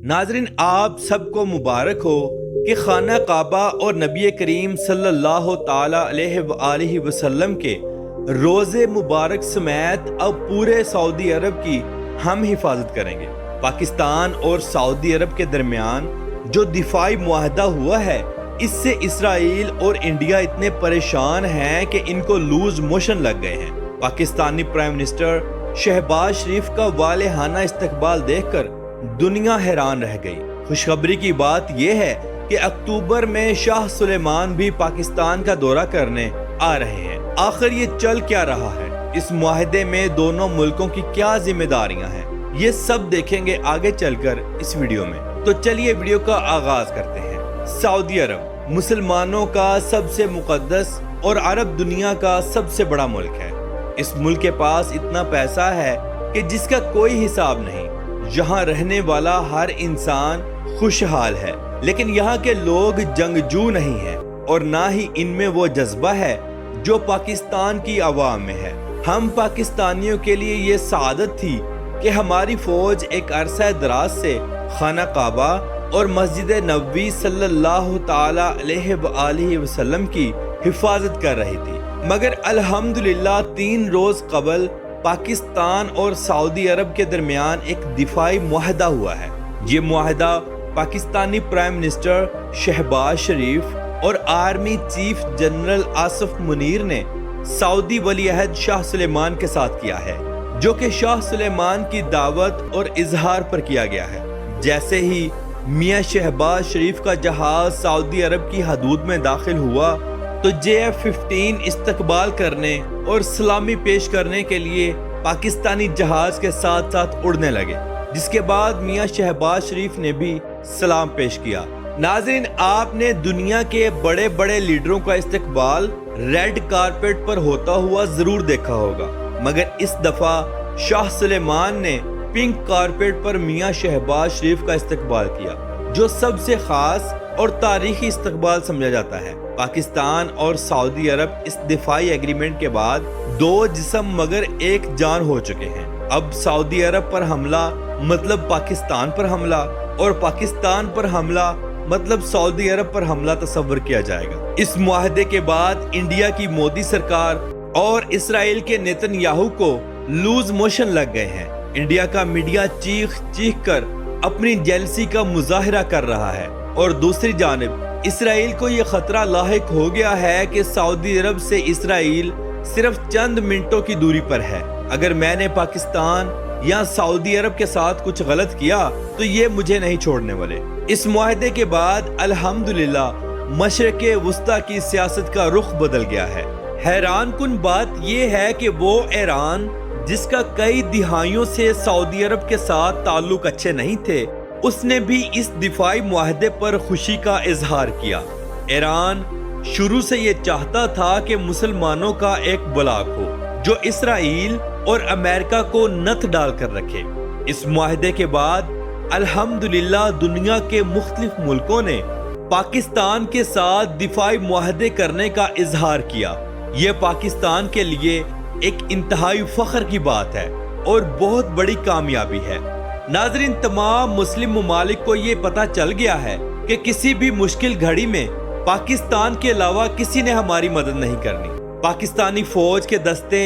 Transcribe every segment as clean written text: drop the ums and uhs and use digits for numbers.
ناظرین، آپ سب کو مبارک ہو کہ خانہ کعبہ اور نبی کریم صلی اللہ تعالی علیہ وآلہ وسلم کے روزے مبارک سمیت اب پورے سعودی عرب کی ہم حفاظت کریں گے۔ پاکستان اور سعودی عرب کے درمیان جو دفاعی معاہدہ ہوا ہے، اس سے اسرائیل اور انڈیا اتنے پریشان ہیں کہ ان کو لوز موشن لگ گئے ہیں۔ پاکستانی پرائم منسٹر شہباز شریف کا والہانہ استقبال دیکھ کر دنیا حیران رہ گئی۔ خوشخبری کی بات یہ ہے کہ اکتوبر میں شاہ سلیمان بھی پاکستان کا دورہ کرنے آ رہے ہیں۔ آخر یہ چل کیا رہا ہے؟ اس معاہدے میں دونوں ملکوں کی کیا ذمہ داریاں ہیں؟ یہ سب دیکھیں گے آگے چل کر اس ویڈیو میں۔ تو چلیے ویڈیو کا آغاز کرتے ہیں۔ سعودی عرب مسلمانوں کا سب سے مقدس اور عرب دنیا کا سب سے بڑا ملک ہے۔ اس ملک کے پاس اتنا پیسہ ہے کہ جس کا کوئی حساب نہیں۔ یہاں رہنے والا ہر انسان خوشحال ہے، لیکن یہاں کے لوگ جنگجو نہیں ہیں اور نہ ہی ان میں وہ جذبہ ہے جو پاکستان کی عوام میں ہے۔ ہم پاکستانیوں کے لیے یہ سعادت تھی کہ ہماری فوج ایک عرصہ دراز سے خانہ کعبہ اور مسجد نبوی صلی اللہ تعالی علیہ وآلہ وسلم کی حفاظت کر رہی تھی، مگر الحمدللہ 3 روز قبل پاکستان اور سعودی عرب کے درمیان ایک دفاعی معاہدہ ہوا ہے۔ یہ معاہدہ پاکستانی پرائم منسٹر شہباز شریف اور army chief general Asif Munir نے سعودی ولی عہد شاہ سلیمان کے ساتھ کیا ہے، جو کہ شاہ سلیمان کی دعوت اور اظہار پر کیا گیا ہے۔ جیسے ہی میاں شہباز شریف کا جہاز سعودی عرب کی حدود میں داخل ہوا تو JF-15 استقبال کرنے اور سلامی پیش کرنے کے لیے پاکستانی جہاز کے ساتھ ساتھ اڑنے لگے، جس کے بعد میاں شہباز شریف نے بھی سلام پیش کیا۔ ناظرین، آپ نے دنیا کے بڑے بڑے لیڈروں کا استقبال ریڈ کارپیٹ پر ہوتا ہوا ضرور دیکھا ہوگا، مگر اس دفعہ شاہ سلیمان نے پنک کارپیٹ پر میاں شہباز شریف کا استقبال کیا، جو سب سے خاص اور تاریخی استقبال سمجھا جاتا ہے۔ پاکستان اور سعودی عرب اس دفاعی ایگریمنٹ کے بعد 2 جسم مگر ایک جان ہو چکے ہیں۔ اب سعودی عرب پر حملہ مطلب پاکستان پر حملہ، اور پاکستان پر حملہ مطلب سعودی عرب پر حملہ تصور کیا جائے گا۔ اس معاہدے کے بعد انڈیا کی مودی سرکار اور اسرائیل کے نیتن یاہو کو لوز موشن لگ گئے ہیں۔ انڈیا کا میڈیا چیخ چیخ کر اپنی جیلسی کا مظاہرہ کر رہا ہے، اور دوسری جانب اسرائیل کو یہ خطرہ لاحق ہو گیا ہے کہ سعودی عرب سے اسرائیل صرف چند منٹوں کی دوری پر ہے۔ اگر میں نے پاکستان یا سعودی عرب کے ساتھ کچھ غلط کیا تو یہ مجھے نہیں چھوڑنے والے۔ اس معاہدے کے بعد الحمدللہ مشرق وسطی کی سیاست کا رخ بدل گیا ہے۔ حیران کن بات یہ ہے کہ وہ ایران، جس کا کئی دہائیوں سے سعودی عرب کے ساتھ تعلق اچھے نہیں تھے، اس نے بھی اس دفاعی معاہدے پر خوشی کا اظہار کیا۔ ایران شروع سے یہ چاہتا تھا کہ مسلمانوں کا ایک بلاک ہو جو اسرائیل اور امریکہ کو نت ڈال کر رکھے۔ اس معاہدے کے بعد الحمدللہ دنیا کے مختلف ملکوں نے پاکستان کے ساتھ دفاعی معاہدے کرنے کا اظہار کیا۔ یہ پاکستان کے لیے ایک انتہائی فخر کی بات ہے اور بہت بڑی کامیابی ہے۔ ناظرین، تمام مسلم ممالک کو یہ پتہ چل گیا ہے کہ کسی بھی مشکل گھڑی میں پاکستان کے علاوہ کسی نے ہماری مدد نہیں کرنی۔ پاکستانی فوج کے دستے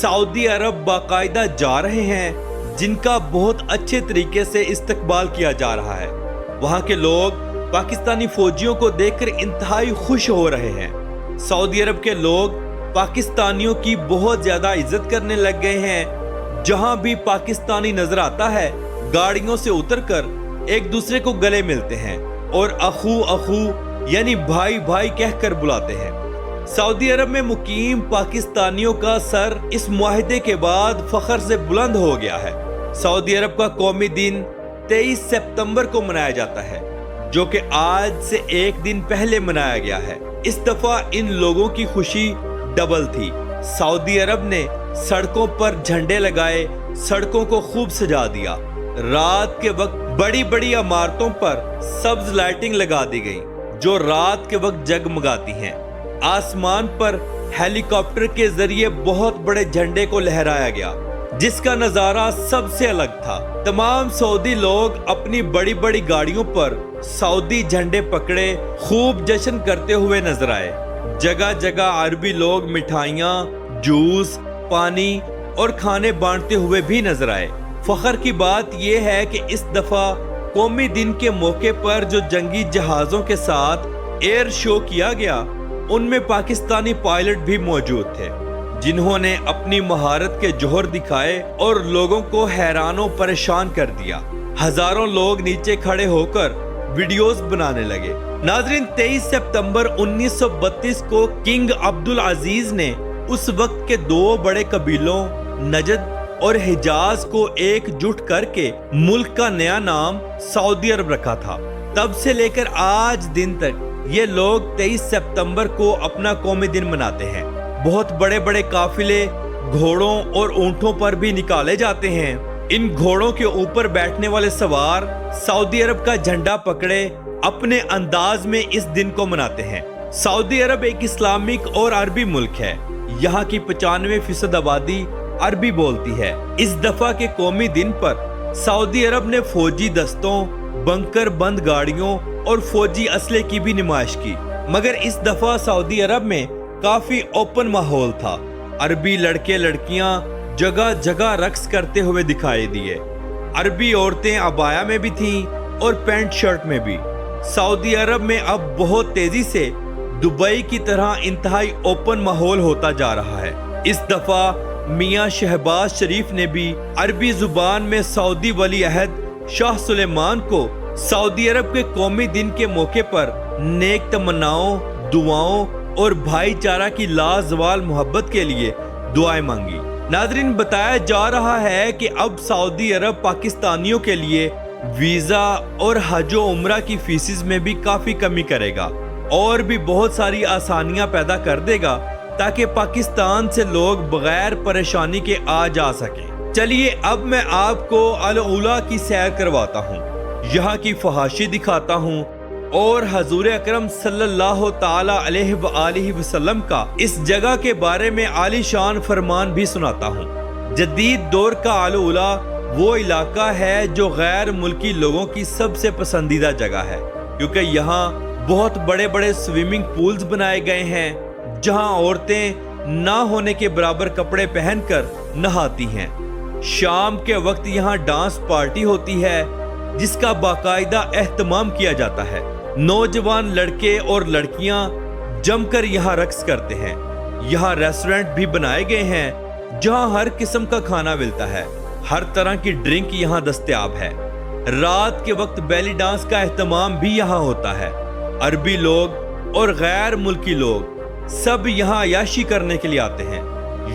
سعودی عرب باقاعدہ جا رہے ہیں، جن کا بہت اچھے طریقے سے استقبال کیا جا رہا ہے۔ وہاں کے لوگ پاکستانی فوجیوں کو دیکھ کر انتہائی خوش ہو رہے ہیں۔ سعودی عرب کے لوگ پاکستانیوں کی بہت زیادہ عزت کرنے لگ گئے ہیں۔ جہاں بھی پاکستانی نظر آتا ہے، گاڑیوں سے اتر کر ایک دوسرے کو گلے ملتے ہیں اور اخو اخو یعنی بھائی بھائی کہہ کر بلاتے ہیں۔ سعودی عرب میں مقیم پاکستانیوں کا سر اس معاہدے کے بعد فخر سے بلند ہو گیا ہے۔ سعودی عرب کا قومی دن 23 ستمبر کو منایا جاتا ہے، جو کہ آج سے ایک دن پہلے منایا گیا ہے۔ اس دفعہ ان لوگوں کی خوشی ڈبل تھی۔ سعودی عرب نے سڑکوں پر جھنڈے لگائے، سڑکوں کو خوب سجا دیا۔ رات کے وقت بڑی بڑی عمارتوں پر سبز لائٹنگ لگا دی گئی جو رات کے وقت جگمگاتی ہیں۔ آسمان پر ہیلی کاپٹر کے ذریعے بہت بڑے جھنڈے کو لہرایا گیا جس کا نظارہ سب سے الگ تھا۔ تمام سعودی لوگ اپنی بڑی بڑی گاڑیوں پر سعودی جھنڈے پکڑے خوب جشن کرتے ہوئے نظر آئے۔ جگہ جگہ عربی لوگ مٹھائیاں، جوس، پانی اور کھانے بانٹتے ہوئے بھی نظر آئے۔ فخر کی بات یہ ہے کہ اس دفعہ قومی دن کے موقع پر جو جنگی جہازوں کے ساتھ ایئر شو کیا گیا، ان میں پاکستانی پائلٹ بھی موجود تھے، جنہوں نے اپنی مہارت کے جوہر دکھائے اور لوگوں کو حیران و پریشان کر دیا۔ ہزاروں لوگ نیچے کھڑے ہو کر ویڈیوز بنانے لگے۔ ناظرین، 23 سپتمبر 1932 کو کنگ عبدالعزیز نے اس وقت کے دو بڑے قبیلوں نجد اور حجاز کو ایک جٹ کر کے ملک کا نیا نام سعودی عرب رکھا تھا۔ تب سے لے کر آج دن تک یہ لوگ 23 سپتمبر کو اپنا قومی دن مناتے ہیں۔ بہت بڑے بڑے قافلے گھوڑوں اور اونٹوں پر بھی نکالے جاتے ہیں۔ ان گھوڑوں کے اوپر بیٹھنے والے سوار سعودی عرب کا جھنڈا پکڑے اپنے انداز میں اس دن کو مناتے ہیں۔ سعودی عرب ایک اسلامک اور عربی ملک ہے۔ یہاں کی 95% آبادی عربی بولتی ہے۔ اس دفعہ کے قومی دن پر سعودی عرب نے فوجی دستوں، بنکر بند گاڑیوں اور فوجی اسلحے کی بھی نمائش کی، مگر اس دفعہ سعودی عرب میں کافی اوپن ماحول تھا۔ عربی لڑکے لڑکیاں جگہ جگہ رقص کرتے ہوئے دکھائی دیے۔ عربی عورتیں عبایا میں بھی تھیں اور پینٹ شرٹ میں بھی۔ سعودی عرب میں اب بہت تیزی سے دبئی کی طرح انتہائی اوپن ماحول ہوتا جا رہا ہے۔ اس دفعہ میاں شہباز شریف نے بھی عربی زبان میں سعودی ولی عہد شاہ سلیمان کو سعودی عرب کے قومی دن کے موقع پر نیک تمناؤں، دعاؤں اور بھائی چارہ کی لازوال محبت کے لیے دعائیں مانگی۔ ناظرین، بتایا جا رہا ہے کہ اب سعودی عرب پاکستانیوں کے لیے ویزا اور حج و عمرہ کی فیسز میں بھی کافی کمی کرے گا اور بھی بہت ساری آسانیاں پیدا کر دے گا تاکہ پاکستان سے لوگ بغیر پریشانی کے آ جا سکیں۔ چلیے اب میں آپ کو العلا کی سیر کرواتا ہوں، یہاں کی فحاشی دکھاتا ہوں اور حضور اکرم صلی اللہ تعالی علیہ وآلہ وسلم کا اس جگہ کے بارے میں عالی شان فرمان بھی سناتا ہوں۔ جدید دور کا العلا وہ علاقہ ہے جو غیر ملکی لوگوں کی سب سے پسندیدہ جگہ ہے، کیونکہ یہاں بہت بڑے بڑے سوئمنگ پولز بنائے گئے ہیں جہاں عورتیں نہ ہونے کے برابر کپڑے پہن کر نہاتی ہیں۔ شام کے وقت یہاں ڈانس پارٹی ہوتی ہے جس کا باقاعدہ اہتمام کیا جاتا ہے۔ نوجوان لڑکے اور لڑکیاں جم کر یہاں رقص کرتے ہیں۔ یہاں ریسٹورنٹ بھی بنائے گئے ہیں جہاں ہر قسم کا کھانا ملتا ہے، ہر طرح کی ڈرنک یہاں دستیاب ہے۔ رات کے وقت بیلی ڈانس کا اہتمام بھی یہاں ہوتا ہے۔ عربی لوگ اور غیر ملکی لوگ سب یہاں عیاشی کرنے کے لیے آتے ہیں۔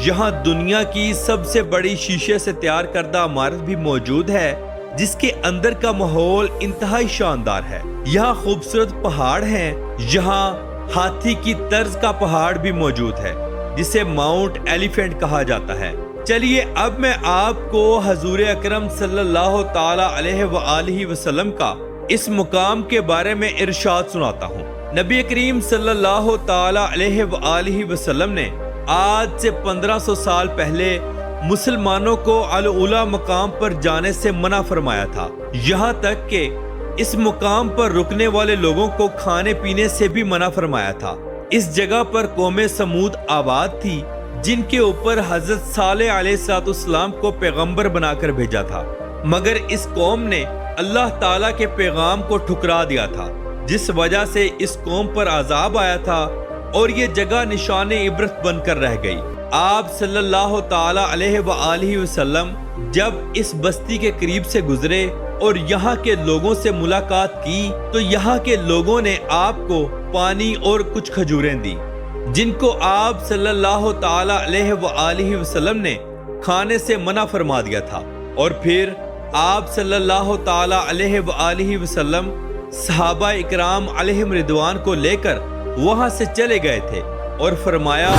یہاں دنیا کی سب سے بڑی شیشے سے تیار کردہ عمارت بھی موجود ہے جس کے اندر کا ماحول انتہائی شاندار ہے۔ یہاں خوبصورت پہاڑ ہیں۔ یہاں ہاتھی کی طرز کا پہاڑ بھی موجود ہے جسے ماؤنٹ ایلیفینٹ کہا جاتا ہے۔ چلیے اب میں آپ کو حضور اکرم صلی اللہ تعالی علیہ وآلہ وسلم کا اس مقام کے بارے میں ارشاد سناتا ہوں۔ نبی کریم صلی اللہ تعالی علیہ وآلہ وسلم نے آج سے 1500 سال پہلے مسلمانوں کو العلا مقام پر جانے سے منع فرمایا تھا، یہاں تک کہ اس مقام پر رکنے والے لوگوں کو کھانے پینے سے بھی منع فرمایا تھا۔ اس جگہ پر قوم سمود آباد تھی جن کے اوپر حضرت صالح علیہ السلام کو پیغمبر بنا کر بھیجا تھا، مگر اس قوم نے اللہ تعالیٰ کے پیغام کو ٹھکرا دیا تھا، جس وجہ سے اس قوم پر عذاب آیا تھا اور یہ جگہ نشان عبرت بن کر رہ گئی۔ آپ صلی اللہ تعالی علیہ وآلہ وسلم جب اس بستی کے قریب سے گزرے اور یہاں کے لوگوں سے ملاقات کی تو یہاں کے لوگوں نے آپ کو پانی اور کچھ کھجوریں دی جن کو آپ صلی اللہ تعالی علیہ وآلہ وسلم نے کھانے سے منع فرما دیا تھا، اور پھر آپ صلی اللہ تعالی علیہ وآلہ وسلم صحابہ اکرام علیہم رضوان کو لے کر وہاں سے چلے گئے تھے اور فرمایا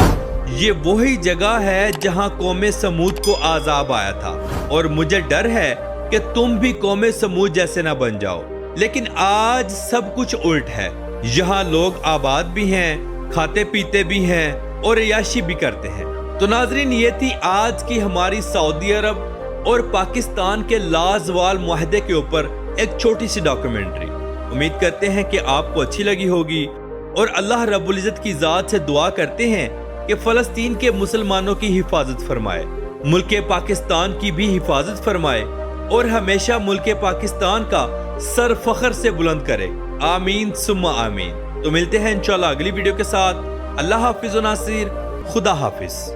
یہ وہی جگہ ہے جہاں قوم سمود کو عذاب آیا تھا اور مجھے ڈر ہے کہ تم بھی قوم سمود جیسے نہ بن جاؤ۔ لیکن آج سب کچھ الٹ ہے، یہاں لوگ آباد بھی ہیں، کھاتے پیتے بھی ہیں اور عیاشی بھی کرتے ہیں۔ تو ناظرین، یہ تھی آج کی ہماری سعودی عرب اور پاکستان کے لازوال معاہدے کے اوپر ایک چھوٹی سی ڈاکیومنٹری۔ امید کرتے ہیں کہ آپ کو اچھی لگی ہوگی، اور اللہ رب العزت کی ذات سے دعا کرتے ہیں کہ فلسطین کے مسلمانوں کی حفاظت فرمائے، ملک پاکستان کی بھی حفاظت فرمائے، اور ہمیشہ ملک پاکستان کا سر فخر سے بلند کرے۔ آمین ثم آمین۔ تو ملتے ہیں انشاءاللہ اگلی ویڈیو کے ساتھ۔ اللہ حافظ و ناصر، خدا حافظ۔